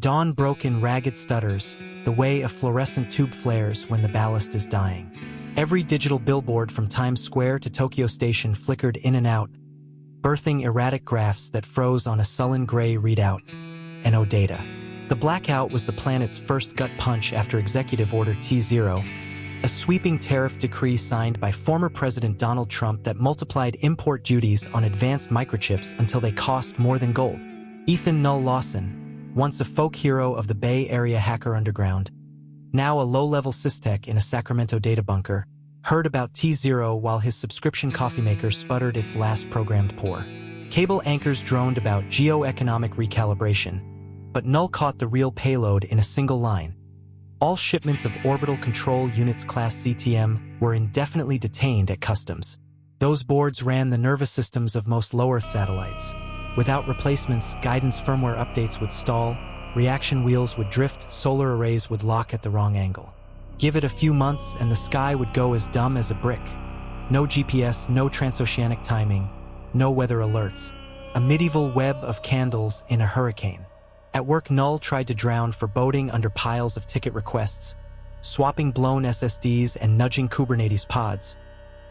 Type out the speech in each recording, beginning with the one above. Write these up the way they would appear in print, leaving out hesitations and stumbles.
Dawn broke in ragged stutters, the way a fluorescent tube flares when the ballast is dying. Every digital billboard from Times Square to Tokyo Station flickered in and out, birthing erratic graphs that froze on a sullen gray readout. No data. The blackout was the planet's first gut punch after Executive Order T0, a sweeping tariff decree signed by former President Donald Trump that multiplied import duties on advanced microchips until they cost more than gold. Ethan Null Lawson, once a folk hero of the Bay Area hacker underground, now a low-level systech in a Sacramento data bunker, heard about T0 while his subscription coffee maker sputtered its last programmed pour. Cable anchors droned about geo-economic recalibration, but Null caught the real payload in a single line. All shipments of Orbital Control Units Class CTM were indefinitely detained at customs. Those boards ran the nervous systems of most low-Earth satellites. Without replacements, guidance firmware updates would stall, reaction wheels would drift, solar arrays would lock at the wrong angle. Give it a few months and the sky would go as dumb as a brick. No GPS, no transoceanic timing, no weather alerts. A medieval web of candles in a hurricane. At work, Null tried to drown foreboding under piles of ticket requests, swapping blown SSDs and nudging Kubernetes pods,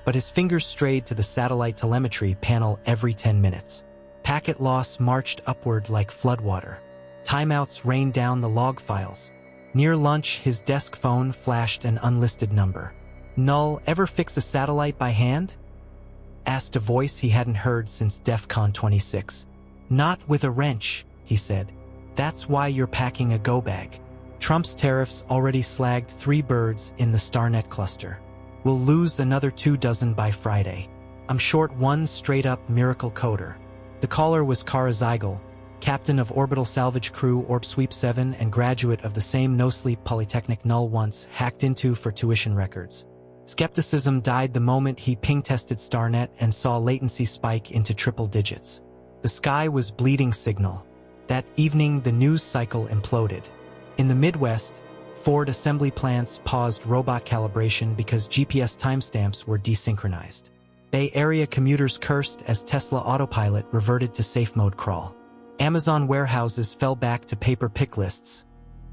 but his fingers strayed to the satellite telemetry panel every 10 minutes. Packet loss marched upward like floodwater. Timeouts rained down the log files. Near lunch, his desk phone flashed an unlisted number. "Null, ever fix a satellite by hand?" asked a voice he hadn't heard since DEF CON 26. "Not with a wrench," he said. "That's why you're packing a go bag." Trump's tariffs already slagged 3 birds in the StarNet cluster. "We'll lose another 24 by Friday. I'm short one straight-up miracle coder." The caller was Kara Zeigel, captain of Orbital Salvage Crew Orb Sweep 7 and graduate of the same no-sleep Polytechnic Null once hacked into for tuition records. Skepticism died the moment he ping-tested StarNet and saw latency spike into triple digits. The sky was bleeding signal. That evening, the news cycle imploded. In the Midwest, Ford assembly plants paused robot calibration because GPS timestamps were desynchronized. Bay Area commuters cursed as Tesla Autopilot reverted to safe mode crawl. Amazon warehouses fell back to paper pick lists.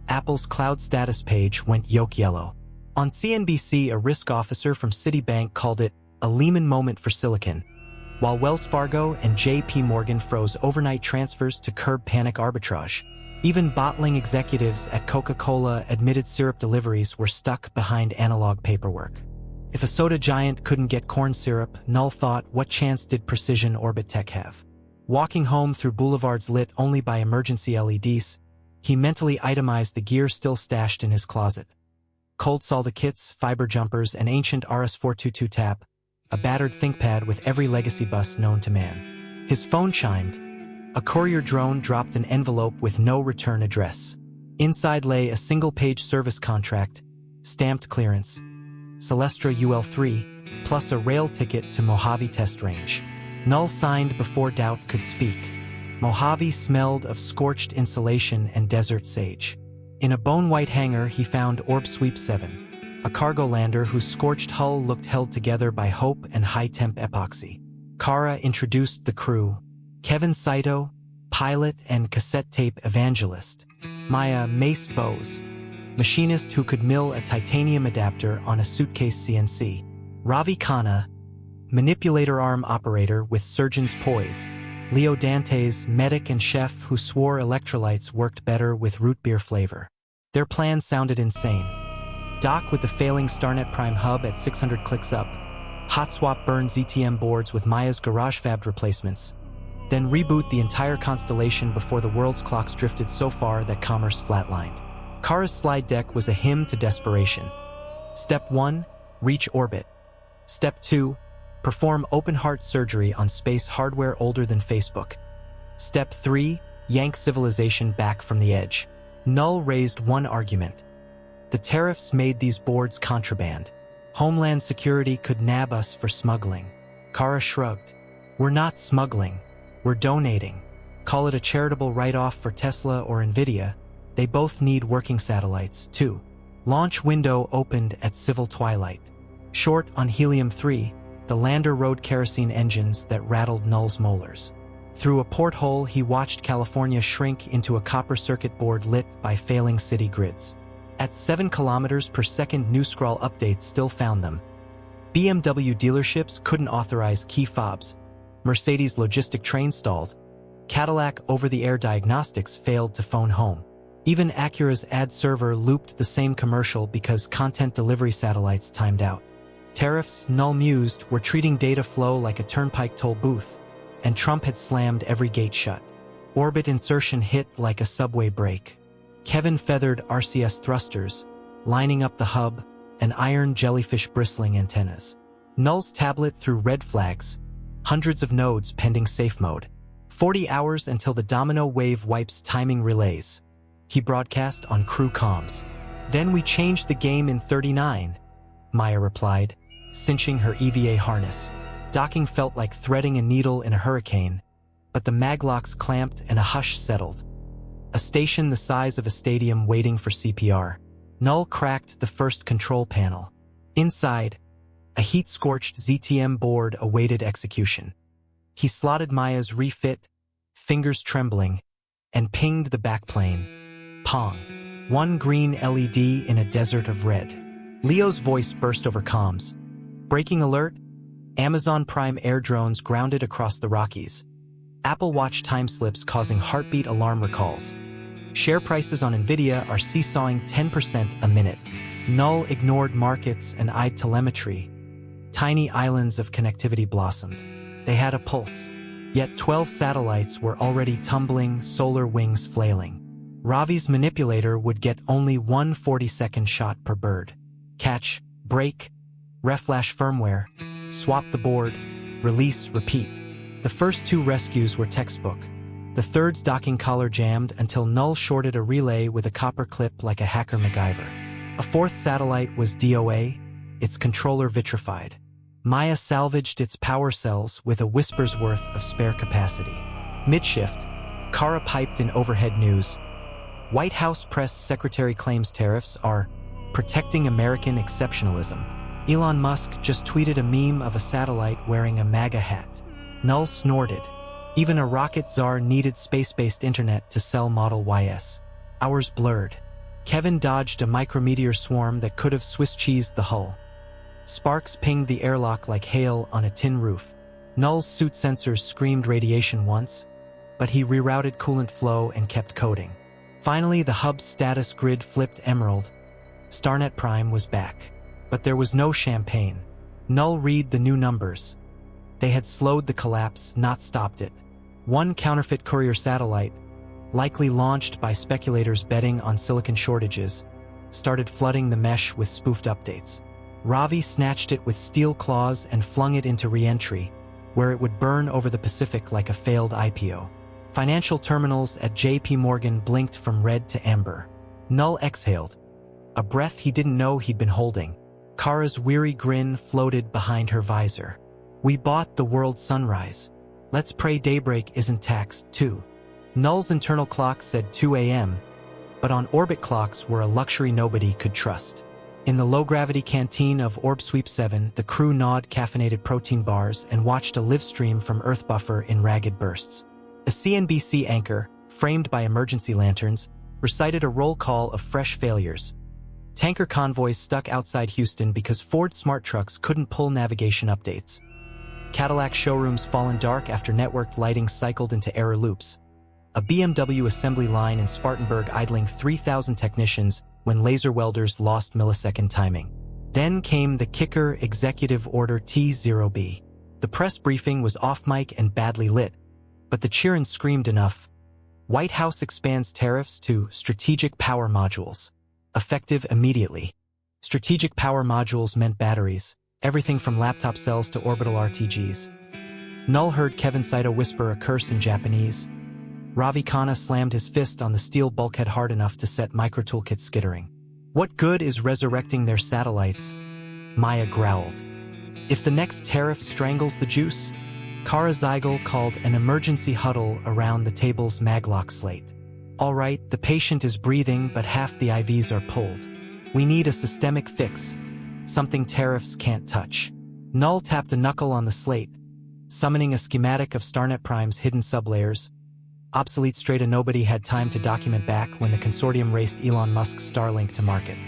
Apple's cloud status page went yolk yellow. On CNBC, a risk officer from Citibank called it a Lehman moment for Silicon, while Wells Fargo and JP Morgan froze overnight transfers to curb panic arbitrage. Even bottling executives at Coca-Cola admitted syrup deliveries were stuck behind analog paperwork. If a soda giant couldn't get corn syrup, Null thought, what chance did Precision Orbit Tech have? Walking home through boulevards lit only by emergency LEDs, he mentally itemized the gear still stashed in his closet. Cold solder kits, fiber jumpers, an ancient RS-422 tap, a battered ThinkPad with every legacy bus known to man. His phone chimed. A courier drone dropped an envelope with no return address. Inside lay a single-page service contract, stamped clearance, Celestra UL3, plus a rail ticket to Mojave Test Range. Null signed before doubt could speak. Mojave smelled of scorched insulation and desert sage. In a bone-white hangar, he found Orb Sweep 7, a cargo lander whose scorched hull looked held together by hope and high-temp epoxy. Kara introduced the crew. Kevin Saito, pilot and cassette tape evangelist. Maya Mace Bose, machinist who could mill a titanium adapter on a suitcase CNC. Ravi Khanna, manipulator arm operator with surgeon's poise. Leo Dantes, medic and chef who swore electrolytes worked better with root beer flavor. Their plan sounded insane. Dock with the failing StarNet Prime hub at 600 clicks up. Hot swap burn ZTM boards with Maya's garage fabbed replacements. Then reboot the entire constellation before the world's clocks drifted so far that commerce flatlined. Kara's slide deck was a hymn to desperation. Step 1, reach orbit. Step 2, perform open-heart surgery on space hardware older than Facebook. Step 3, yank civilization back from the edge. Null raised one argument. The tariffs made these boards contraband. Homeland Security could nab us for smuggling. Kara shrugged. We're not smuggling. We're donating. Call it a charitable write-off for Tesla or Nvidia. They both need working satellites, too. Launch window opened at civil twilight. Short on helium-3, the lander rode kerosene engines that rattled Null's molars. Through a porthole, he watched California shrink into a copper circuit board lit by failing city grids. At 7 kilometers per second, new scroll updates still found them. BMW dealerships couldn't authorize key fobs. Mercedes logistic train stalled. Cadillac over-the-air diagnostics failed to phone home. Even Acura's ad server looped the same commercial because content delivery satellites timed out. Tariffs, Null mused, were treating data flow like a turnpike toll booth, and Trump had slammed every gate shut. Orbit insertion hit like a subway brake. Kevin feathered RCS thrusters, lining up the hub, and iron jellyfish bristling antennas. Null's tablet threw red flags, hundreds of nodes pending safe mode. 40 hours until the domino wave wipes timing relays. He broadcast on crew comms. Then we changed the game in 39, Maya replied, cinching her EVA harness. Docking felt like threading a needle in a hurricane, but the maglocks clamped and a hush settled. A station the size of a stadium waiting for CPR. Null cracked the first control panel. Inside, a heat-scorched ZTM board awaited execution. He slotted Maya's refit, fingers trembling, and pinged the backplane. Pong. One green LED in a desert of red. Leo's voice burst over comms. Breaking alert. Amazon Prime air drones grounded across the Rockies. Apple Watch time slips causing heartbeat alarm recalls. Share prices on Nvidia are seesawing 10% a minute. Null ignored markets and eyed telemetry. Tiny islands of connectivity blossomed. They had a pulse. Yet 12 satellites were already tumbling, solar wings flailing. Ravi's manipulator would get only one 40-second shot per bird. Catch, break, reflash firmware, swap the board, release, repeat. The first 2 rescues were textbook. The third's docking collar jammed until Null shorted a relay with a copper clip like a hacker MacGyver. A 4th satellite was DOA, its controller vitrified. Maya salvaged its power cells with a whisper's worth of spare capacity. Mid-shift, Kara piped in overhead news. White House press secretary claims tariffs are protecting American exceptionalism. Elon Musk just tweeted a meme of a satellite wearing a MAGA hat. Null snorted. Even a rocket czar needed space-based internet to sell Model YS. Hours blurred. Kevin dodged a micrometeor swarm that could have Swiss cheesed the hull. Sparks pinged the airlock like hail on a tin roof. Null's suit sensors screamed radiation once, but he rerouted coolant flow and kept coding. Finally, the hub's status grid flipped emerald. Starnet Prime was back. But there was no champagne. Null read the new numbers. They had slowed the collapse, not stopped it. One counterfeit courier satellite, likely launched by speculators betting on silicon shortages, started flooding the mesh with spoofed updates. Ravi snatched it with steel claws and flung it into re-entry, where it would burn over the Pacific like a failed IPO. Financial terminals at JP Morgan blinked from red to amber. Null exhaled, a breath he didn't know he'd been holding. Kara's weary grin floated behind her visor. We bought the world sunrise. Let's pray daybreak isn't taxed, too. Null's internal clock said 2 a.m., but on orbit clocks were a luxury nobody could trust. In the low-gravity canteen of Orb Sweep 7, the crew gnawed caffeinated protein bars and watched a live stream from Earth Buffer in ragged bursts. A CNBC anchor, framed by emergency lanterns, recited a roll call of fresh failures. Tanker convoys stuck outside Houston because Ford smart trucks couldn't pull navigation updates. Cadillac showrooms fallen dark after networked lighting cycled into error loops. A BMW assembly line in Spartanburg idling 3,000 technicians when laser welders lost millisecond timing. Then came the kicker Executive Order T0B. The press briefing was off-mic and badly lit, but the cheerin' screamed enough. White House expands tariffs to strategic power modules. Effective immediately. Strategic power modules meant batteries, everything from laptop cells to orbital RTGs. Null heard Kevin Saito whisper a curse in Japanese. Ravi Khanna slammed his fist on the steel bulkhead hard enough to set microtoolkit skittering. What good is resurrecting their satellites? Maya growled. If the next tariff strangles the juice? Kara Zeigel called an emergency huddle around the table's maglock slate. All right, the patient is breathing, but half the IVs are pulled. We need a systemic fix. Something tariffs can't touch. Null tapped a knuckle on the slate. summoning a schematic of StarNet Prime's hidden sublayers, obsolete strata nobody had time to document back when the consortium raced Elon Musk's Starlink to market.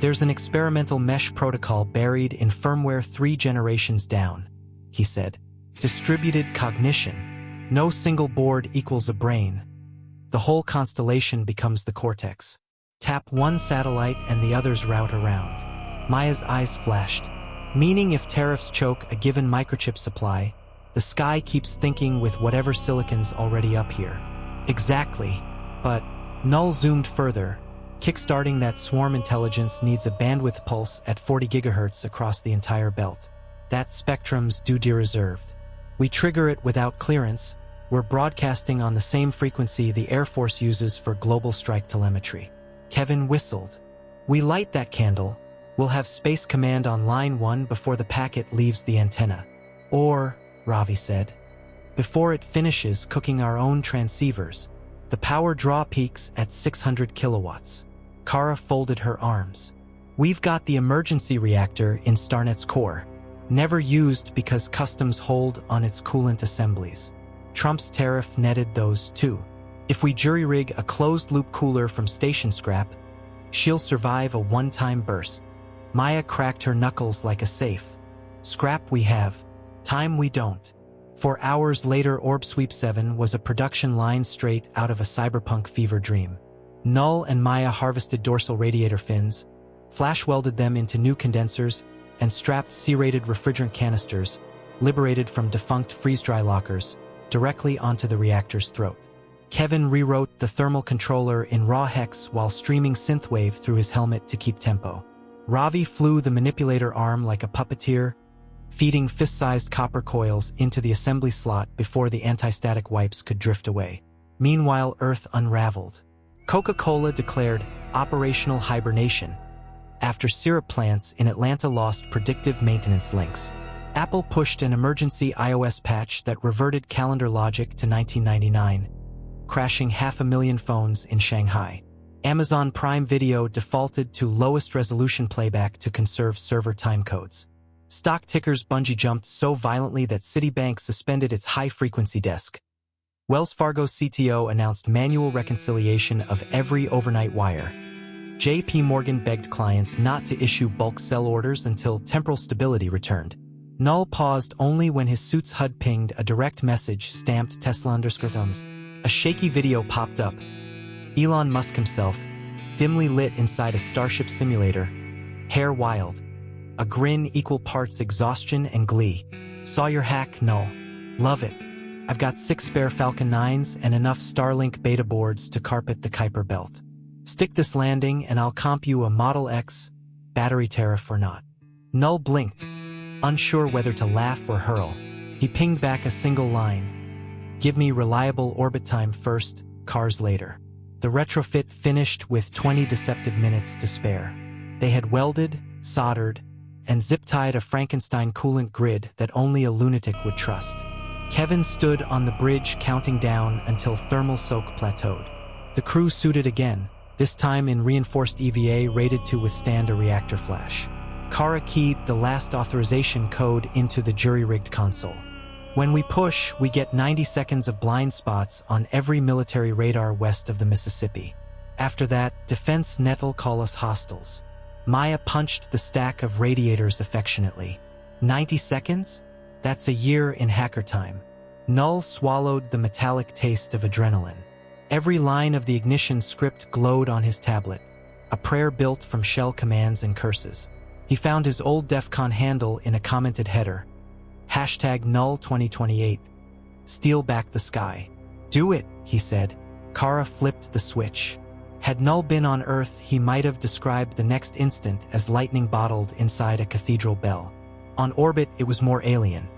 There's an experimental mesh protocol buried in firmware 3 generations down, he said. Distributed cognition. No single board equals a brain. The whole constellation becomes the cortex. Tap one satellite and the others route around. Maya's eyes flashed. Meaning if tariffs choke a given microchip supply, the sky keeps thinking with whatever silicon's already up here. Exactly. But, Null zoomed further. Kickstarting that swarm intelligence needs a bandwidth pulse at 40 GHz across the entire belt. That spectrum's duty reserved. We trigger it without clearance. We're broadcasting on the same frequency the Air Force uses for global strike telemetry. Kevin whistled. We light that candle. We'll have Space Command on line 1 before the packet leaves the antenna. Or, Ravi said, before it finishes cooking our own transceivers. The power draw peaks at 600 kilowatts. Kara folded her arms. We've got the emergency reactor in StarNet's core. Never used because customs hold on its coolant assemblies. Trump's tariff netted those too. If we jury-rig a closed-loop cooler from station scrap, she'll survive a one-time burst. Maya cracked her knuckles like a safe. Scrap we have. Time we don't. 4 hours later, Orb Sweep 7 was a production line straight out of a cyberpunk fever dream. Null and Maya harvested dorsal radiator fins, flash-welded them into new condensers, and strapped C-rated refrigerant canisters, liberated from defunct freeze-dry lockers, directly onto the reactor's throat. Kevin rewrote the thermal controller in raw hex while streaming synthwave through his helmet to keep tempo. Ravi flew the manipulator arm like a puppeteer, feeding fist-sized copper coils into the assembly slot before the anti-static wipes could drift away. Meanwhile, Earth unraveled. Coca-Cola declared operational hibernation after syrup plants in Atlanta lost predictive maintenance links. Apple pushed an emergency iOS patch that reverted calendar logic to 1999, crashing 500,000 phones in Shanghai. Amazon Prime Video defaulted to lowest resolution playback to conserve server timecodes. Stock tickers bungee jumped so violently that Citibank suspended its high-frequency desk. Wells Fargo CTO announced manual reconciliation of every overnight wire. JP Morgan begged clients not to issue bulk sell orders until temporal stability returned. Null paused only when his suit's HUD pinged a direct message stamped Tesla_thumbs. A shaky video popped up. Elon Musk himself, dimly lit inside a Starship simulator, hair wild. A grin equal parts exhaustion and glee. Saw your hack, Null. Love it. I've got 6 spare Falcon 9s and enough Starlink beta boards to carpet the Kuiper belt. Stick this landing and I'll comp you a Model X, battery tariff or not. Null blinked, unsure whether to laugh or hurl. He pinged back a single line. Give me reliable orbit time first, cars later. The retrofit finished with 20 deceptive minutes to spare. They had welded, soldered, and zip-tied a Frankenstein coolant grid that only a lunatic would trust. Kevin stood on the bridge counting down until thermal soak plateaued. The crew suited again, this time in reinforced EVA rated to withstand a reactor flash. Kara keyed the last authorization code into the jury-rigged console. When we push, we get 90 seconds of blind spots on every military radar west of the Mississippi. After that, Defense Net'll call us hostiles. Maya punched the stack of radiators affectionately. 90 seconds? That's a year in hacker time. Null swallowed the metallic taste of adrenaline. Every line of the ignition script glowed on his tablet, a prayer built from shell commands and curses. He found his old DEF CON handle in a commented header. #Null 2028. Steal back the sky. Do it, he said. Kara flipped the switch. Had Null been on Earth, he might have described the next instant as lightning bottled inside a cathedral bell. On orbit, it was more alien.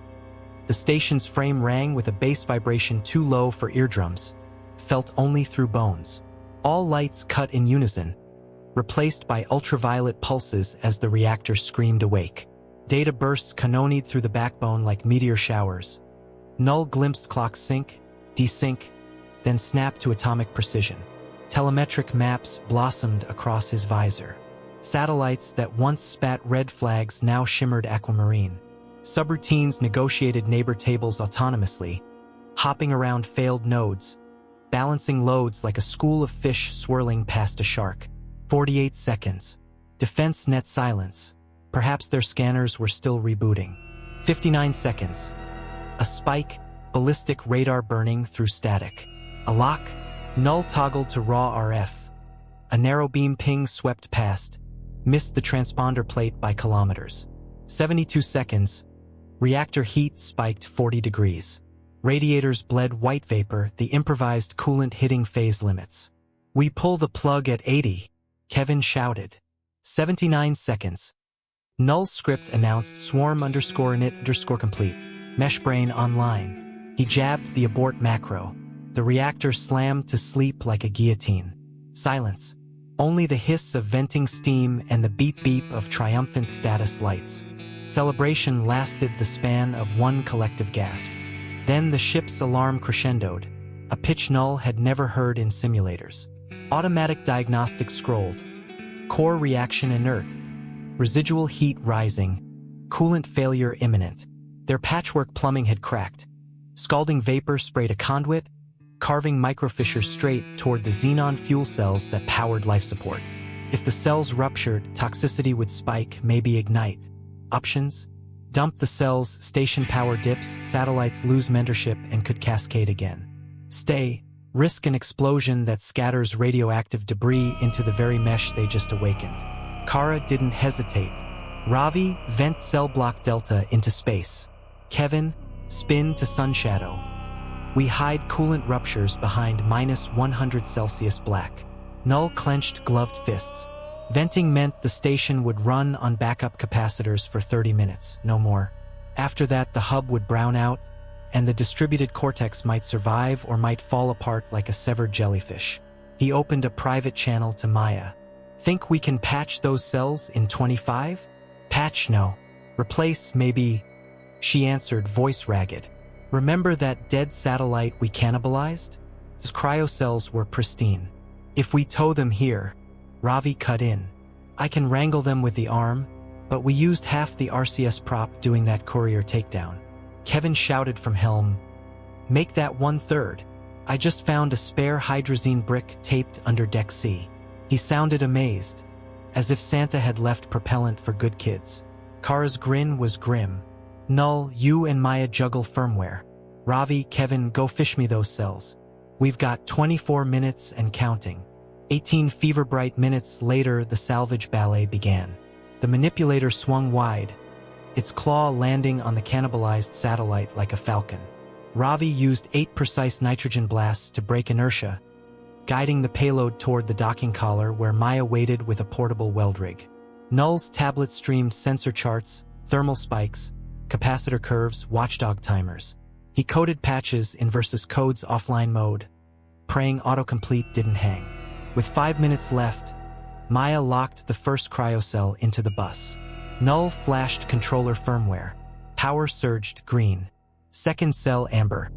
The station's frame rang with a bass vibration too low for eardrums, felt only through bones. All lights cut in unison, replaced by ultraviolet pulses as the reactor screamed awake. Data bursts canonied through the backbone like meteor showers. Null glimpsed clocks sync, desync, then snap to atomic precision. Telemetric maps blossomed across his visor. Satellites that once spat red flags now shimmered aquamarine. Subroutines negotiated neighbor tables autonomously, hopping around failed nodes, balancing loads like a school of fish swirling past a shark. 48 seconds. Defense net silence. Perhaps their scanners were still rebooting. 59 seconds. A spike, ballistic radar burning through static. A lock, null toggled to raw RF. A narrow beam ping swept past, missed the transponder plate by kilometers. 72 seconds. Reactor heat spiked 40 degrees. Radiators bled white vapor, the improvised coolant hitting phase limits. We pull the plug at 80, Kevin shouted. 79 seconds. Null script announced swarm_init_complete. Meshbrain online. He jabbed the abort macro. The reactor slammed to sleep like a guillotine. Silence. Only the hiss of venting steam and the beep-beep of triumphant status lights. Celebration lasted the span of one collective gasp. Then the ship's alarm crescendoed, a pitch Null had never heard in simulators. Automatic diagnostics scrolled. Core reaction inert. Residual heat rising. Coolant failure imminent. Their patchwork plumbing had cracked. Scalding vapor sprayed a conduit, carving microfissures straight toward the xenon fuel cells that powered life support. If the cells ruptured, toxicity would spike, maybe ignite. Options? Dump the cells, station power dips, satellites lose mentorship and could cascade again. Stay. Risk an explosion that scatters radioactive debris into the very mesh they just awakened. Kara didn't hesitate. Ravi, vent cell block delta into space. Kevin, spin to sun shadow. We hide coolant ruptures behind -100 Celsius black. Null clenched gloved fists. Venting meant the station would run on backup capacitors for 30 minutes, no more. After that, the hub would brown out, and the distributed cortex might survive or might fall apart like a severed jellyfish. He opened a private channel to Maya. Think we can patch those cells in 25? Patch, no. Replace, maybe. She answered, voice ragged. Remember that dead satellite we cannibalized? Those cryocells were pristine. If we tow them here, Ravi cut in. I can wrangle them with the arm, but we used half the RCS prop doing that courier takedown. Kevin shouted from helm, make that 1/3. I just found a spare hydrazine brick taped under deck C. He sounded amazed, as if Santa had left propellant for good kids. Kara's grin was grim. Null, you and Maya juggle firmware. Ravi, Kevin, go fish me those cells. We've got 24 minutes and counting. 18 fever-bright minutes later, the salvage ballet began. The manipulator swung wide, its claw landing on the cannibalized satellite like a falcon. Ravi used 8 precise nitrogen blasts to break inertia, guiding the payload toward the docking collar where Maya waited with a portable weld rig. Null's tablet streamed sensor charts, thermal spikes, capacitor curves, watchdog timers. He coded patches in versus codes offline mode, praying autocomplete didn't hang. With 5 minutes left, Maya locked the first cryocell into the bus. Null flashed controller firmware. Power surged green. Second cell amber.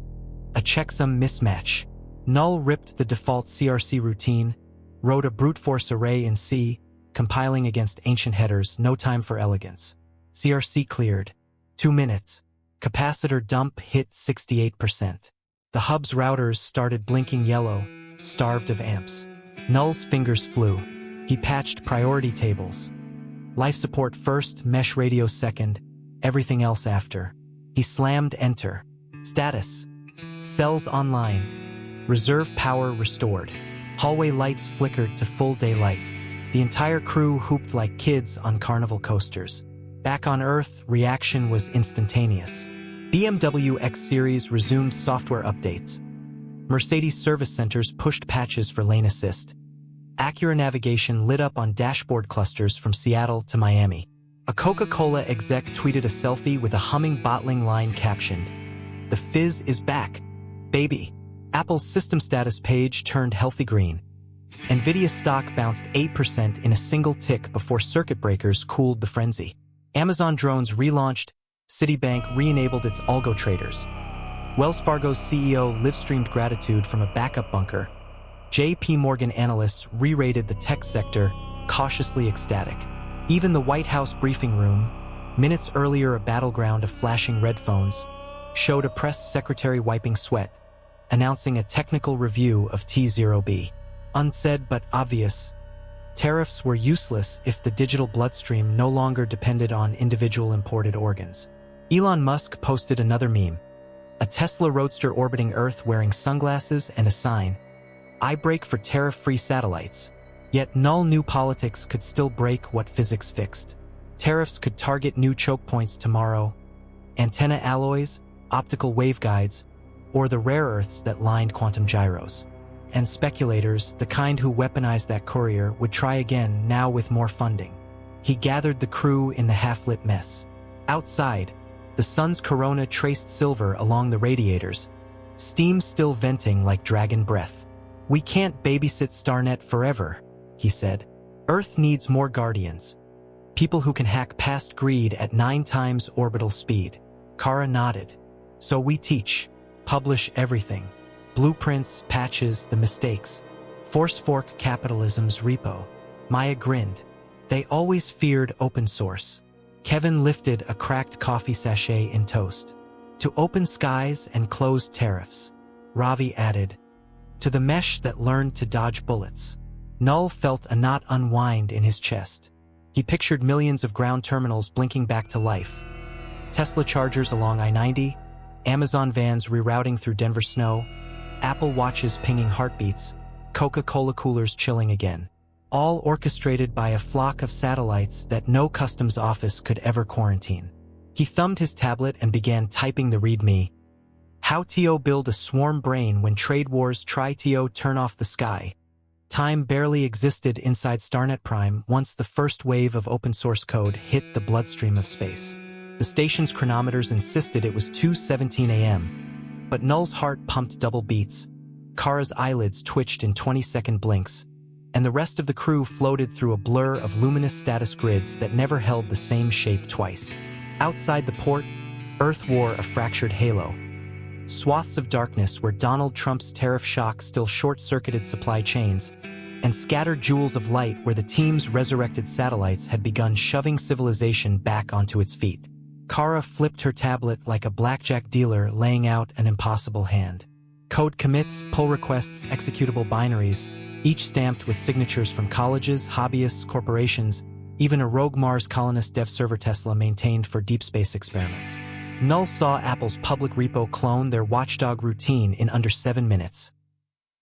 A checksum mismatch. Null ripped the default CRC routine, wrote a brute force array in C, compiling against ancient headers, no time for elegance. CRC cleared. 2 minutes. Capacitor dump hit 68%. The hub's routers started blinking yellow, starved of amps. Null's fingers flew. He patched priority tables. Life support first, mesh radio second, everything else after. He slammed enter. Status. Cells online. Reserve power restored. Hallway lights flickered to full daylight. The entire crew hooped like kids on carnival coasters. Back on Earth, reaction was instantaneous. BMW X Series resumed software updates. Mercedes service centers pushed patches for lane assist. Acura navigation lit up on dashboard clusters from Seattle to Miami. A Coca-Cola exec tweeted a selfie with a humming bottling line captioned, "The fizz is back, baby." Apple's system status page turned healthy green. Nvidia stock bounced 8% in a single tick before circuit breakers cooled the frenzy. Amazon drones relaunched. Citibank re-enabled its algo traders. Wells Fargo's CEO live-streamed gratitude from a backup bunker. JP Morgan analysts re-rated the tech sector, cautiously ecstatic. Even the White House briefing room, Minutes earlier, a battleground of flashing red phones showed a press secretary wiping sweat, announcing a technical review of T0B. Unsaid but obvious, tariffs were useless if the digital bloodstream no longer depended on individual imported organs. Elon Musk posted another meme. A Tesla Roadster orbiting Earth wearing sunglasses and a sign, "I brake for tariff-free satellites." Yet null new politics could still break what physics fixed. Tariffs could target new choke points tomorrow, antenna alloys, optical waveguides, or the rare earths that lined quantum gyros. And speculators, the kind who weaponized that courier, would try again, now with more funding. He gathered the crew in the half-lit mess. Outside, the sun's corona traced silver along the radiators, steam still venting like dragon breath. "We can't babysit Starnet forever," he said. "Earth needs more guardians. People who can hack past greed at 9 times orbital speed." Kara nodded. "So we teach, publish everything. Blueprints, patches, the mistakes. Force fork capitalism's repo." Maya grinned. They always feared open source. Kevin lifted a cracked coffee sachet in toast. "To open skies and closed tariffs." Ravi added, "To the mesh that learned to dodge bullets." Null felt a knot unwind in his chest. He pictured millions of ground terminals blinking back to life. Tesla chargers along I-90, Amazon vans rerouting through Denver snow, Apple Watches pinging heartbeats, Coca-Cola coolers chilling again. All orchestrated by a flock of satellites that no customs office could ever quarantine. He thumbed his tablet and began typing the README. How TO build a swarm brain when trade wars try TO turn off the sky. Time barely existed inside Starnet Prime once the first wave of open-source code hit the bloodstream of space. The station's chronometers insisted it was 2:17 a.m., but Null's heart pumped double beats, Kara's eyelids twitched in 20-second blinks, and the rest of the crew floated through a blur of luminous status grids that never held the same shape twice. Outside the port, Earth wore a fractured halo. Swaths of darkness where Donald Trump's tariff shock still short-circuited supply chains, and scattered jewels of light where the team's resurrected satellites had begun shoving civilization back onto its feet. Kara flipped her tablet like a blackjack dealer laying out an impossible hand. Code commits, pull requests, executable binaries, each stamped with signatures from colleges, hobbyists, corporations, even a rogue Mars colonist dev server Tesla maintained for deep space experiments. Null saw Apple's public repo clone their watchdog routine in under 7 minutes.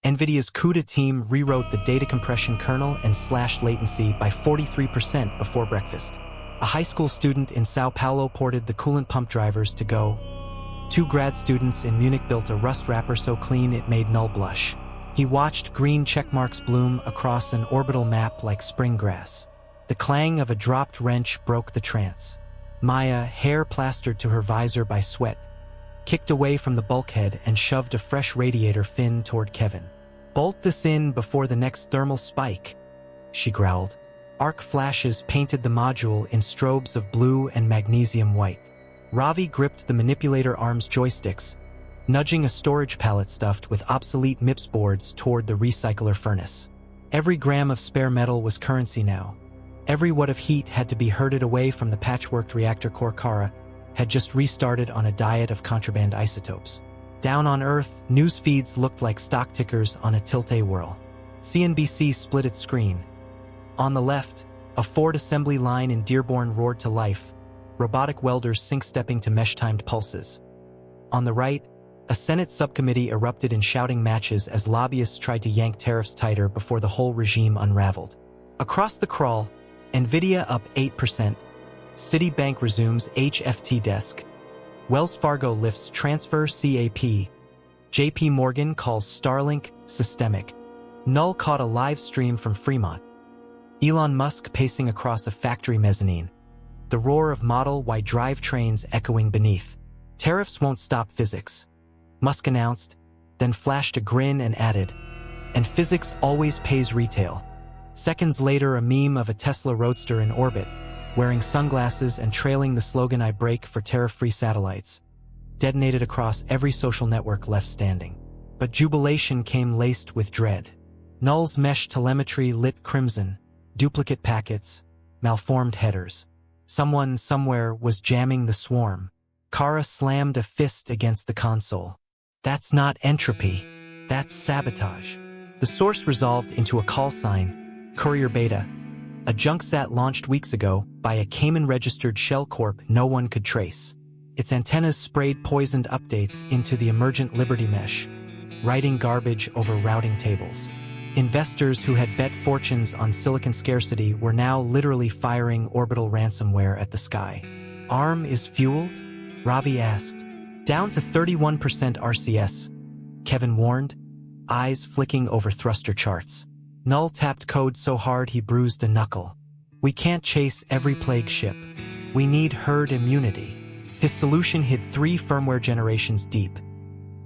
NVIDIA's CUDA team rewrote the data compression kernel and slashed latency by 43% before breakfast. A high school student in Sao Paulo ported the coolant pump drivers to Go. 2 grad students in Munich built a Rust wrapper so clean it made Null blush. He watched green checkmarks bloom across an orbital map like spring grass. The clang of a dropped wrench broke the trance. Maya, hair plastered to her visor by sweat, kicked away from the bulkhead and shoved a fresh radiator fin toward Kevin. "Bolt this in before the next thermal spike," she growled. Arc flashes painted the module in strobes of blue and magnesium white. Ravi gripped the manipulator arm's joysticks, nudging a storage pallet stuffed with obsolete MIPS boards toward the recycler furnace. Every gram of spare metal was currency now. Every watt of heat had to be herded away from the patchworked reactor core. Kara had just restarted on a diet of contraband isotopes. Down on Earth, news feeds looked like stock tickers on a tilt-a-whirl. CNBC split its screen. On the left, a Ford assembly line in Dearborn roared to life, robotic welders sync-stepping to mesh-timed pulses. On the right, a Senate subcommittee erupted in shouting matches as lobbyists tried to yank tariffs tighter before the whole regime unraveled. Across the crawl, NVIDIA up 8%, Citibank resumes HFT desk, Wells Fargo lifts transfer CAP, JP Morgan calls Starlink systemic, Null caught a live stream from Fremont, Elon Musk pacing across a factory mezzanine, the roar of Model Y drivetrains echoing beneath. Tariffs won't stop physics, Musk announced, then flashed a grin and added, and physics always pays retail. Seconds later, a meme of a Tesla Roadster in orbit, wearing sunglasses and trailing the slogan "I brake for tariff-free satellites," detonated across every social network left standing. But jubilation came laced with dread. Null's mesh telemetry lit crimson, duplicate packets, malformed headers. Someone, somewhere, was jamming the swarm. Kara slammed a fist against the console. That's not entropy. That's sabotage. The source resolved into a call sign, Courier Beta, a junksat launched weeks ago by a Cayman-registered shell corp no one could trace. Its antennas sprayed poisoned updates into the emergent Liberty mesh, writing garbage over routing tables. Investors who had bet fortunes on silicon scarcity were now literally firing orbital ransomware at the sky. ARM is fueled? Ravi asked. Down to 31% RCS, Kevin warned, eyes flicking over thruster charts. Null tapped code so hard he bruised a knuckle. We can't chase every plague ship. We need herd immunity. His solution hid 3 firmware generations deep.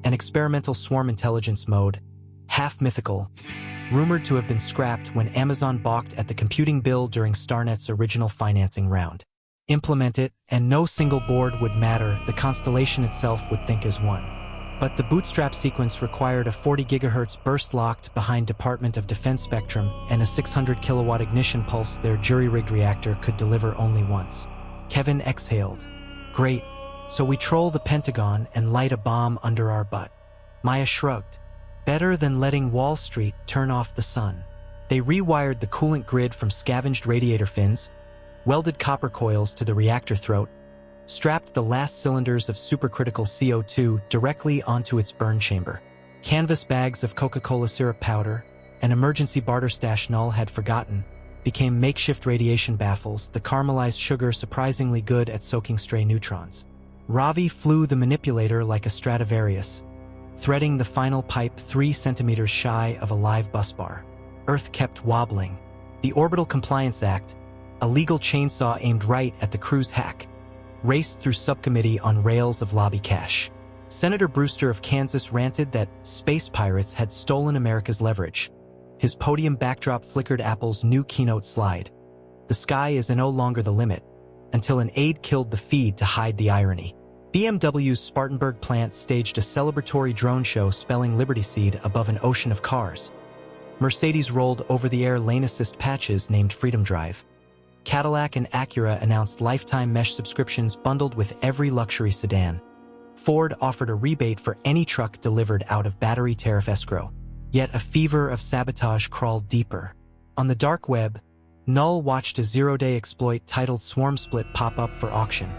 An experimental swarm intelligence mode, half mythical, rumored to have been scrapped when Amazon balked at the computing bill during StarNet's original financing round. Implement it, and no single board would matter, the constellation itself would think as one. But the bootstrap sequence required a 40 GHz burst locked behind Department of Defense spectrum and a 600 kilowatt ignition pulse their jury-rigged reactor could deliver only once. Kevin exhaled. Great, so we troll the Pentagon and light a bomb under our butt. Maya shrugged. Better than letting Wall Street turn off the sun. They rewired the coolant grid from scavenged radiator fins, welded copper coils to the reactor throat, strapped the last cylinders of supercritical CO2 directly onto its burn chamber. Canvas bags of Coca-Cola syrup powder, an emergency barter stash Null had forgotten, became makeshift radiation baffles, the caramelized sugar surprisingly good at soaking stray neutrons. Ravi flew the manipulator like a Stradivarius, threading the final pipe 3 centimeters shy of a live busbar. Earth kept wobbling. The Orbital Compliance Act, a legal chainsaw aimed right at the crew's hack, raced through subcommittee on rails of lobby cash. Senator Brewster of Kansas ranted that space pirates had stolen America's leverage. His podium backdrop flickered Apple's new keynote slide. The sky is no longer the limit, until an aide killed the feed to hide the irony. BMW's Spartanburg plant staged a celebratory drone show spelling Liberty Seed above an ocean of cars. Mercedes rolled over-the-air lane assist patches named Freedom Drive. Cadillac and Acura announced lifetime mesh subscriptions bundled with every luxury sedan. Ford offered a rebate for any truck delivered out of battery tariff escrow. Yet a fever of sabotage crawled deeper. On the dark web, Null watched a zero-day exploit titled Swarm Split pop up for auction.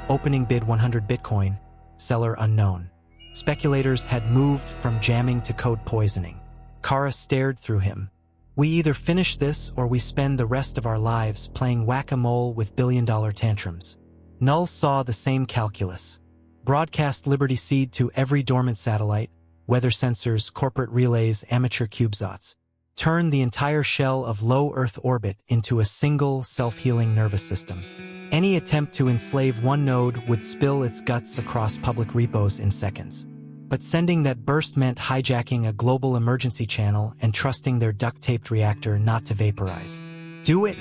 Opening bid 100 Bitcoin, seller unknown. Speculators had moved from jamming to code poisoning. Kara stared through him. We either finish this or we spend the rest of our lives playing whack-a-mole with billion-dollar tantrums. Null saw the same calculus. Broadcast Liberty Seed to every dormant satellite, weather sensors, corporate relays, amateur CubeSats. Turn the entire shell of low Earth orbit into a single self-healing nervous system. Any attempt to enslave one node would spill its guts across public repos in seconds. But sending that burst meant hijacking a global emergency channel and trusting their duct-taped reactor not to vaporize. Do it,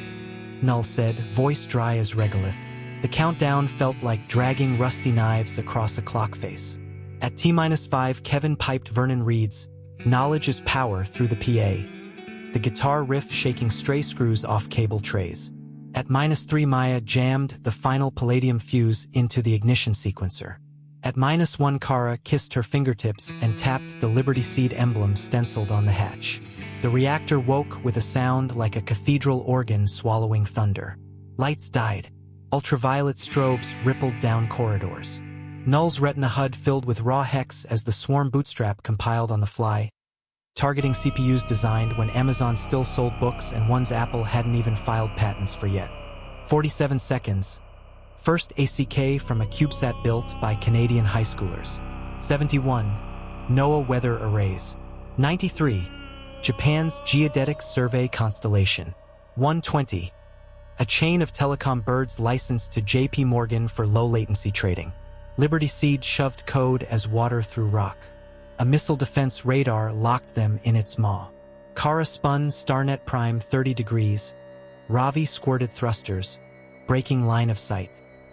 Null said, voice dry as regolith. The countdown felt like dragging rusty knives across a clock face. At T-5, Kevin piped Vernon Reed's "Knowledge is Power" through the PA, the guitar riff shaking stray screws off cable trays. At -3, Maya jammed the final palladium fuse into the ignition sequencer. At -1, Kara kissed her fingertips and tapped the Liberty Seed emblem stenciled on the hatch. The reactor woke with a sound like a cathedral organ swallowing thunder. Lights died. Ultraviolet strobes rippled down corridors. Null's retina HUD filled with raw hex as the swarm bootstrap compiled on the fly, targeting CPUs designed when Amazon still sold books and one's Apple hadn't even filed patents for yet. 47 seconds. First ACK from a CubeSat built by Canadian high schoolers. 71. NOAA weather arrays. 93. Japan's geodetic survey constellation. 120. A chain of telecom birds licensed to JP Morgan for low-latency trading. Liberty Seed shoved code as water through rock. A missile defense radar locked them in its maw. Kara spun StarNet Prime 30 degrees. Ravi squirted thrusters, breaking line of sight.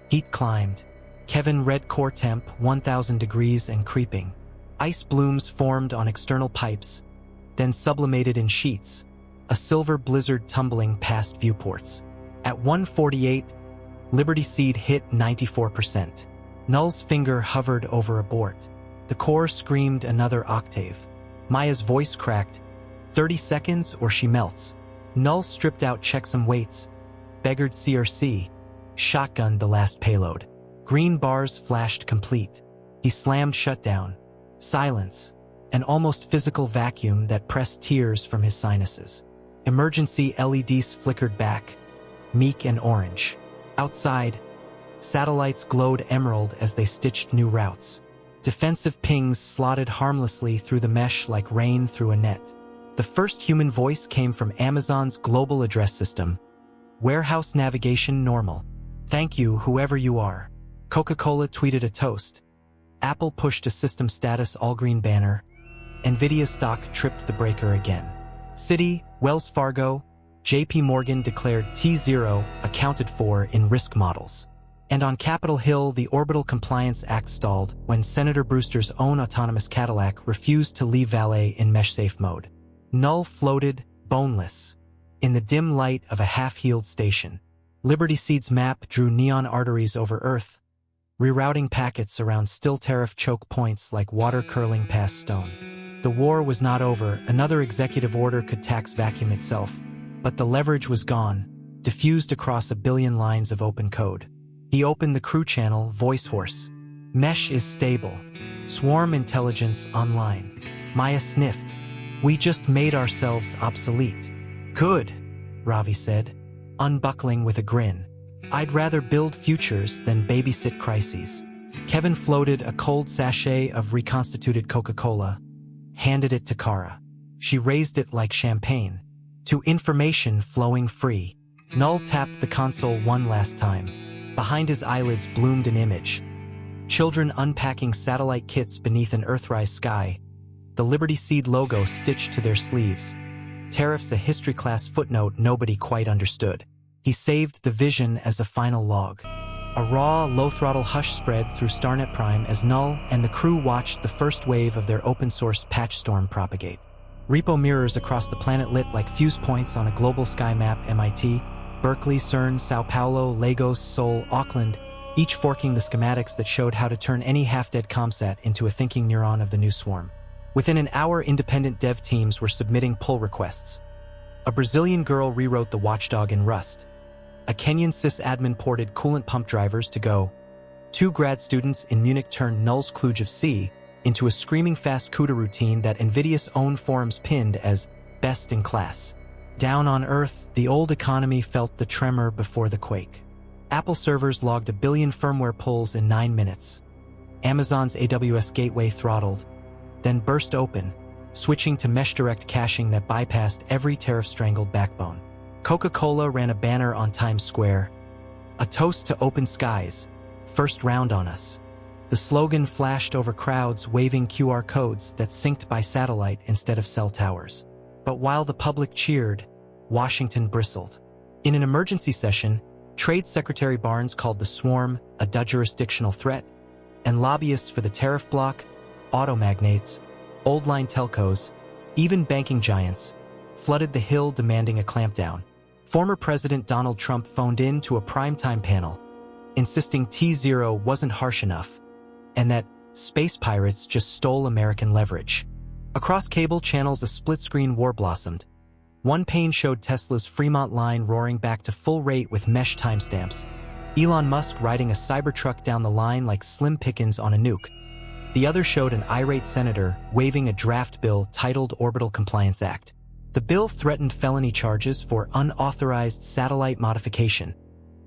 Heat climbed. Kevin read core temp 1000 degrees and creeping. Ice blooms formed on external pipes, then sublimated in sheets, a silver blizzard tumbling past viewports. At 1:48, Liberty Seed hit 94%. Null's finger hovered over abort. The core screamed another octave. Maya's voice cracked. 30 seconds or she melts. Null stripped out checksum weights, beggared CRC, shotgunned the last payload. Green bars flashed complete. He slammed shutdown. Silence. An almost physical vacuum that pressed tears from his sinuses. Emergency LEDs flickered back, meek and orange. Outside, satellites glowed emerald as they stitched new routes. Defensive pings slotted harmlessly through the mesh like rain through a net. The first human voice came from Amazon's global address system. Warehouse navigation normal. Thank you, whoever you are. Coca-Cola tweeted a toast. Apple pushed a system status all-green banner. Nvidia stock tripped the breaker again. Citi, Wells Fargo, JP Morgan declared T0 accounted for in risk models. And on Capitol Hill, the Orbital Compliance Act stalled when Senator Brewster's own autonomous Cadillac refused to leave valet in mesh-safe mode. Null floated, boneless, in the dim light of a half-healed station. Liberty Seed's map drew neon arteries over Earth, rerouting packets around still tariff choke points like water curling past stone. The war was not over. Another executive order could tax vacuum itself. But the leverage was gone, diffused across a billion lines of open code. He opened the crew channel, voice hoarse. Mesh is stable. Swarm intelligence online. Maya sniffed. We just made ourselves obsolete. Good, Ravi said, unbuckling with a grin. I'd rather build futures than babysit crises. Kevin floated a cold sachet of reconstituted Coca-Cola, handed it to Kara. She raised it like champagne. To information flowing free. Null tapped the console one last time. Behind his eyelids bloomed an image. Children unpacking satellite kits beneath an Earthrise sky. The Liberty Seed logo stitched to their sleeves. Tariffs a history class footnote nobody quite understood. He saved the vision as a final log. A raw, low-throttle hush spread through Starnet Prime as Null and the crew watched the first wave of their open-source patch storm propagate. Repo mirrors across the planet lit like fuse points on a global sky map. MIT, Berkeley, CERN, Sao Paulo, Lagos, Seoul, Auckland, each forking the schematics that showed how to turn any half-dead comsat into a thinking neuron of the new swarm. Within an hour, independent dev teams were submitting pull requests. A Brazilian girl rewrote the watchdog in Rust. A Kenyan sysadmin ported coolant pump drivers to Go. 2 grad students in Munich turned Null's kludge of C into a screaming fast CUDA routine that NVIDIA's own forums pinned as best in class. Down on Earth, the old economy felt the tremor before the quake. Apple servers logged 1 billion firmware pulls in 9 minutes. Amazon's AWS gateway throttled, then burst open, switching to mesh direct caching that bypassed every tariff-strangled backbone. Coca-Cola ran a banner on Times Square. A toast to open skies. First round on us. The slogan flashed over crowds waving QR codes that synced by satellite instead of cell towers. But while the public cheered, Washington bristled. In an emergency session, Trade Secretary Barnes called the swarm a jurisdictional threat, and lobbyists for the tariff bloc, auto magnates, old-line telcos, even banking giants, flooded the Hill demanding a clampdown. Former President Donald Trump phoned in to a primetime panel, insisting T0 wasn't harsh enough, and that space pirates just stole American leverage. Across cable channels, a split-screen war blossomed. One pane showed Tesla's Fremont line roaring back to full rate with mesh timestamps, Elon Musk riding a Cybertruck down the line like Slim Pickens on a nuke. The other showed an irate senator waving a draft bill titled Orbital Compliance Act. The bill threatened felony charges for unauthorized satellite modification,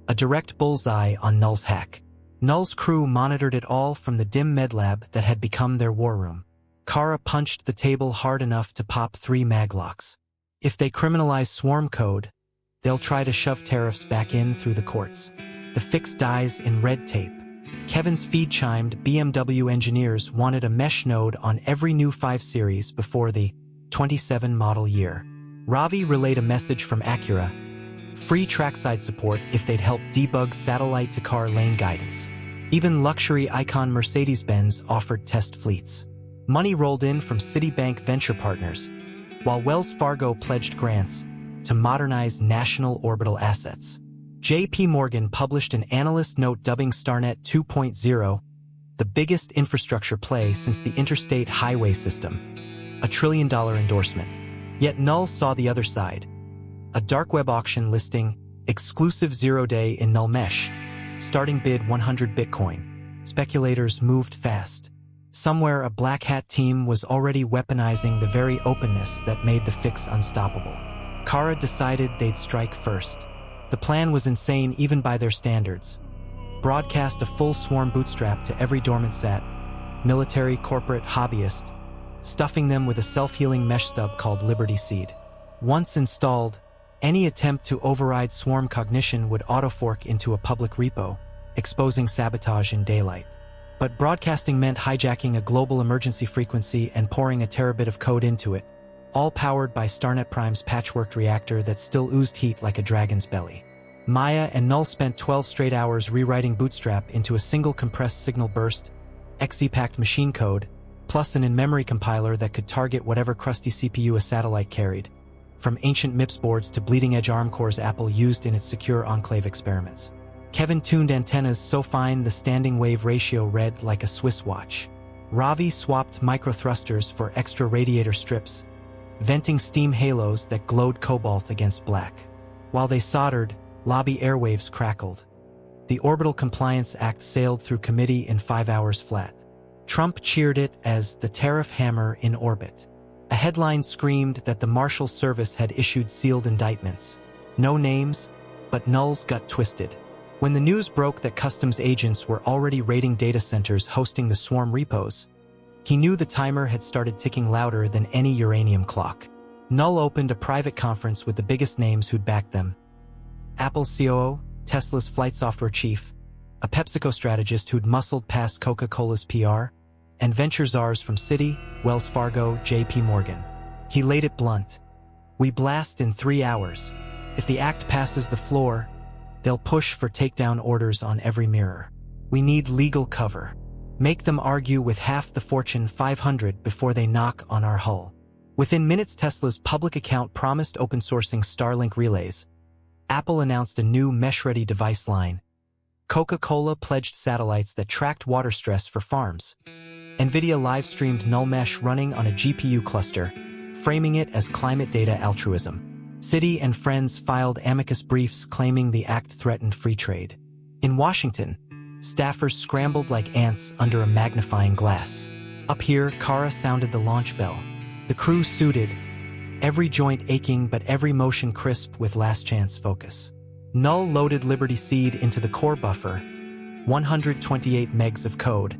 a direct bullseye on Null's hack. Null's crew monitored it all from the dim medlab that had become their war room. Kara punched the table hard enough to pop 3 maglocks. If they criminalize swarm code, they'll try to shove tariffs back in through the courts. The fix dies in red tape. Kevin's feed chimed BMW engineers wanted a mesh node on every new 5 Series before the 27 model year. Ravi relayed a message from Acura. Free trackside support if they'd help debug satellite-to-car lane guidance. Even luxury icon Mercedes-Benz offered test fleets. Money rolled in from Citibank venture partners, while Wells Fargo pledged grants to modernize national orbital assets. J.P. Morgan published an analyst note dubbing StarNet 2.0 the biggest infrastructure play since the interstate highway system, a $1 trillion endorsement. Yet Null saw the other side. A dark web auction listing exclusive 0-day in Null Mesh, starting bid 100 Bitcoin. Speculators moved fast. Somewhere a black hat team was already weaponizing the very openness that made the fix unstoppable. Kara decided they'd strike first. The plan was insane even by their standards. Broadcast a full swarm bootstrap to every dormant sat, military, corporate, hobbyist, stuffing them with a self-healing mesh stub called Liberty Seed. Once installed, any attempt to override swarm cognition would autofork into a public repo, exposing sabotage in daylight. But broadcasting meant hijacking a global emergency frequency and pouring a terabit of code into it, all powered by StarNet Prime's patchworked reactor that still oozed heat like a dragon's belly. Maya and Null spent 12 straight hours rewriting Bootstrap into a single compressed signal burst, XZ-packed machine code, plus an in-memory compiler that could target whatever crusty CPU a satellite carried, from ancient MIPS boards to bleeding-edge ARM cores Apple used in its secure enclave experiments. Kevin tuned antennas so fine the standing wave ratio read like a Swiss watch. Ravi swapped microthrusters for extra radiator strips, venting steam halos that glowed cobalt against black. While they soldered, lobby airwaves crackled. The Orbital Compliance Act sailed through committee in 5 hours flat. Trump cheered it as the tariff hammer in orbit. A headline screamed that the Marshal Service had issued sealed indictments. No names, but Null's got twisted. When the news broke that customs agents were already raiding data centers hosting the swarm repos, he knew the timer had started ticking louder than any uranium clock. Null opened a private conference with the biggest names who'd backed them. Apple's COO, Tesla's flight software chief, a PepsiCo strategist who'd muscled past Coca-Cola's PR, and venture czars from Citi, Wells Fargo, J.P. Morgan. He laid it blunt. We blast in 3 hours. If the act passes the floor, they'll push for takedown orders on every mirror. We need legal cover. Make them argue with half the Fortune 500 before they knock on our hull. Within minutes, Tesla's public account promised open-sourcing Starlink relays. Apple announced a new mesh-ready device line. Coca-Cola pledged satellites that tracked water stress for farms. NVIDIA live-streamed Null Mesh running on a GPU cluster, framing it as climate data altruism. Citi and friends filed amicus briefs claiming the act threatened free trade. In Washington, staffers scrambled like ants under a magnifying glass. Up here, Kara sounded the launch bell. The crew suited, every joint aching but every motion crisp with last-chance focus. Null loaded Liberty Seed into the core buffer, 128 megs of code,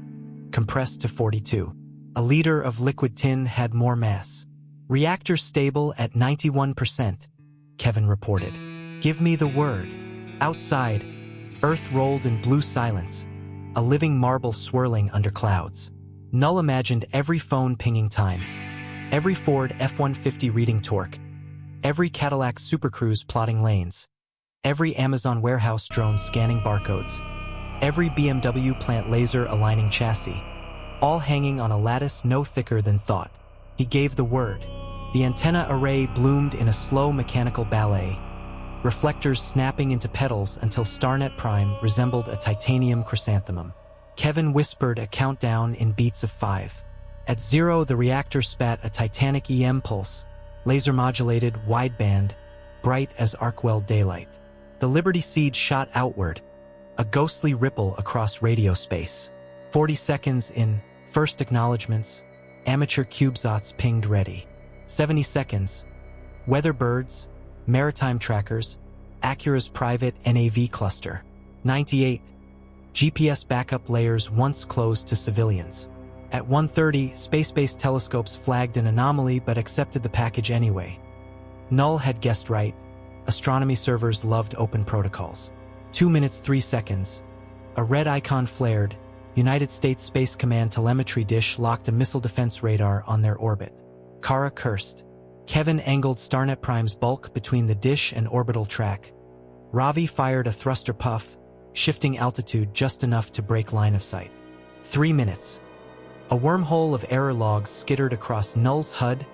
compressed to 42. A liter of liquid tin had more mass. Reactor stable at 91%, Kevin reported. Give me the word. Outside, Earth rolled in blue silence, a living marble swirling under clouds. Null imagined every phone pinging time, every Ford F-150 reading torque, every Cadillac Super Cruise plotting lanes, every Amazon warehouse drone scanning barcodes, every BMW plant laser aligning chassis, all hanging on a lattice no thicker than thought. He gave the word. The antenna array bloomed in a slow mechanical ballet, reflectors snapping into petals until StarNet Prime resembled a titanium chrysanthemum. Kevin whispered a countdown in beats of 5. At 0, the reactor spat a titanic EM pulse, laser-modulated, wideband, bright as arc-weld daylight. The Liberty Seed shot outward, a ghostly ripple across radio space. 40 seconds in, first acknowledgements, amateur CubeSats pinged ready. 70 seconds, weatherbirds, maritime trackers, Acura's private NAV cluster. 98, GPS backup layers once closed to civilians. At 1:30, space-based telescopes flagged an anomaly but accepted the package anyway. Null had guessed right. Astronomy servers loved open protocols. 2 minutes 3 seconds. A red icon flared. United States Space Command telemetry dish locked a missile defense radar on their orbit. Kara cursed. Kevin angled StarNet Prime's bulk between the dish and orbital track. Ravi fired a thruster puff, shifting altitude just enough to break line of sight. 3 minutes. A wormhole of error logs skittered across Null's HUD,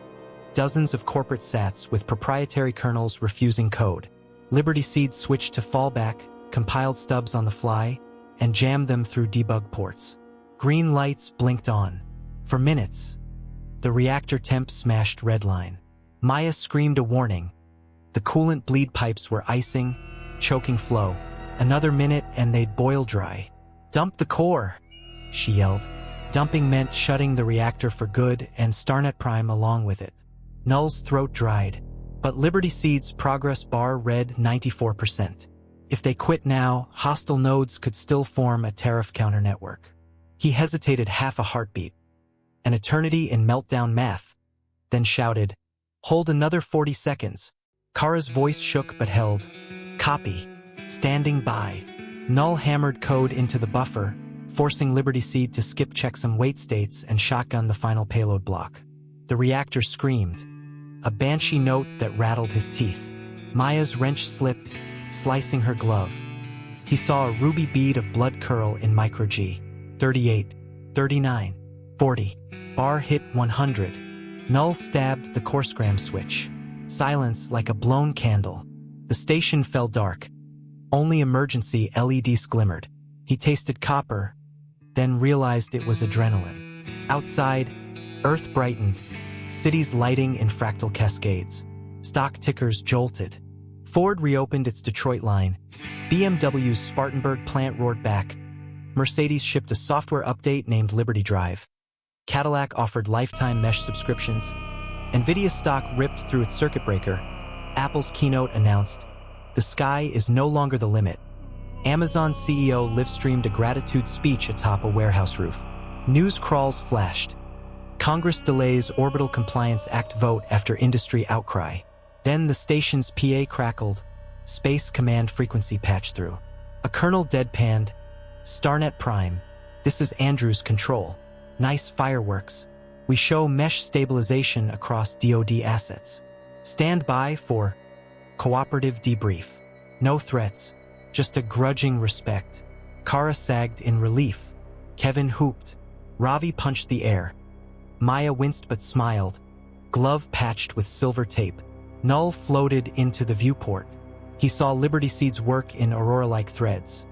dozens of corporate sats with proprietary kernels refusing code. Liberty Seed switched to fallback, compiled stubs on the fly, and jammed them through debug ports. Green lights blinked on. For minutes, the reactor temp smashed redline. Maya screamed a warning. The coolant bleed pipes were icing, choking flow. Another minute and they'd boil dry. "Dump the core," she yelled. Dumping meant shutting the reactor for good and Starnet Prime along with it. Null's throat dried, but Liberty Seed's progress bar read 94%. If they quit now, hostile nodes could still form a tariff counter network. He hesitated half a heartbeat. An eternity in meltdown math, then shouted, "Hold another 40 seconds. Kara's voice shook but held. "Copy. Standing by." Null hammered code into the buffer, forcing Liberty Seed to skip checksum wait states and shotgun the final payload block. The reactor screamed, a banshee note that rattled his teeth. Maya's wrench slipped, slicing her glove. He saw a ruby bead of blood curl in micro-G. 38, 39, 40. Bar hit 100. Null stabbed the coursegram switch. Silence like a blown candle. The station fell dark. Only emergency LEDs glimmered. He tasted copper, then realized it was adrenaline. Outside, Earth brightened, cities lighting in fractal cascades. Stock tickers jolted. Ford reopened its Detroit line. BMW's Spartanburg plant roared back. Mercedes shipped a software update named Liberty Drive. Cadillac offered lifetime mesh subscriptions. Nvidia stock ripped through its circuit breaker. Apple's keynote announced, "The sky is no longer the limit." Amazon CEO live-streamed a gratitude speech atop a warehouse roof. News crawls flashed. Congress delays Orbital Compliance Act vote after industry outcry. Then the station's PA crackled. Space Command frequency patched through. A colonel deadpanned, "Starnet Prime. This is Andrew's control. Nice fireworks. We show mesh stabilization across DoD assets. Stand by for cooperative debrief. No threats, just a grudging respect." Kara sagged in relief. Kevin hooped. Ravi punched the air. Maya winced but smiled, glove patched with silver tape. Null floated into the viewport. He saw Liberty Seed's work in Aurora-like threads.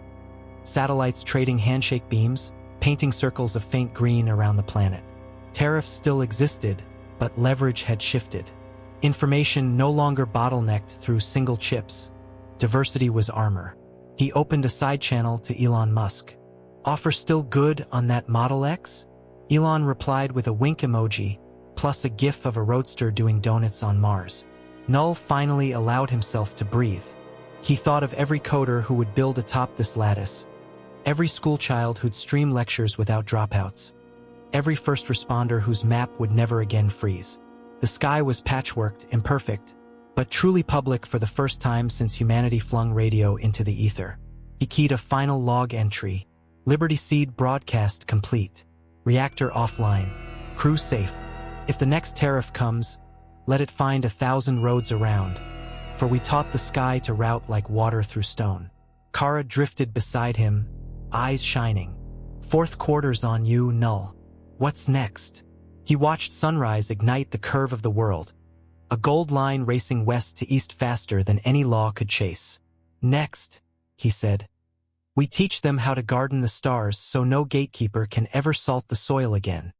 Satellites trading handshake beams, painting circles of faint green around the planet. Tariff still existed, but leverage had shifted. Information no longer bottlenecked through single chips. Diversity was armor. He opened a side channel to Elon Musk. "Offer still good on that Model X?" Elon replied with a wink emoji, plus a gif of a roadster doing donuts on Mars. Null finally allowed himself to breathe. He thought of every coder who would build atop this lattice. Every schoolchild who'd stream lectures without dropouts. Every first responder whose map would never again freeze. The sky was patchworked, imperfect, but truly public for the first time since humanity flung radio into the ether. He keyed a final log entry. Liberty Seed broadcast complete. Reactor offline. Crew safe. If the next tariff comes, let it find 1,000 roads around, for we taught the sky to route like water through stone. Kara drifted beside him, eyes shining. "Fourth quarter's on you, Null. What's next?" He watched sunrise ignite the curve of the world, a gold line racing west to east faster than any law could chase. "Next," he said, "we teach them how to garden the stars so no gatekeeper can ever salt the soil again."